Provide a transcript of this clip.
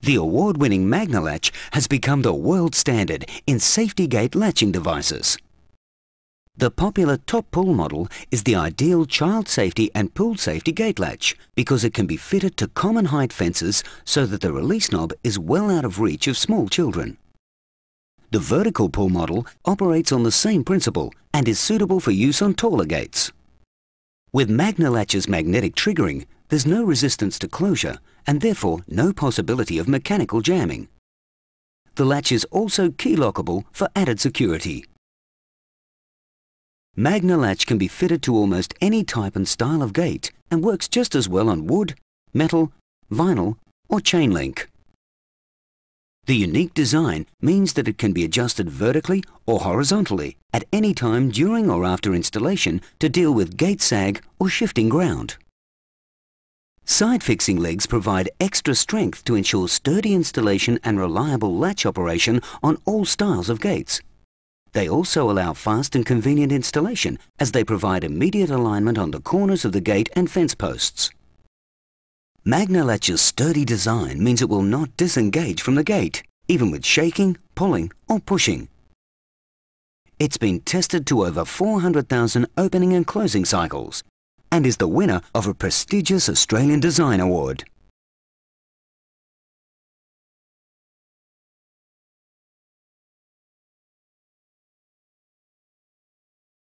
The award-winning Magna-Latch has become the world standard in safety gate latching devices. The popular top pull model is the ideal child safety and pool safety gate latch because it can be fitted to common height fences so that the release knob is well out of reach of small children. The vertical pull model operates on the same principle and is suitable for use on taller gates. With Magna-Latch's magnetic triggering, there's no resistance to closure and therefore no possibility of mechanical jamming. The latch is also key lockable for added security. Magna-Latch can be fitted to almost any type and style of gate and works just as well on wood, metal, vinyl or chain link. The unique design means that it can be adjusted vertically or horizontally at any time during or after installation to deal with gate sag or shifting ground. Side fixing legs provide extra strength to ensure sturdy installation and reliable latch operation on all styles of gates. They also allow fast and convenient installation as they provide immediate alignment on the corners of the gate and fence posts. Magna-Latch's sturdy design means it will not disengage from the gate, even with shaking, pulling or pushing. It's been tested to over 400,000 opening and closing cycles and is the winner of a prestigious Australian Design Award.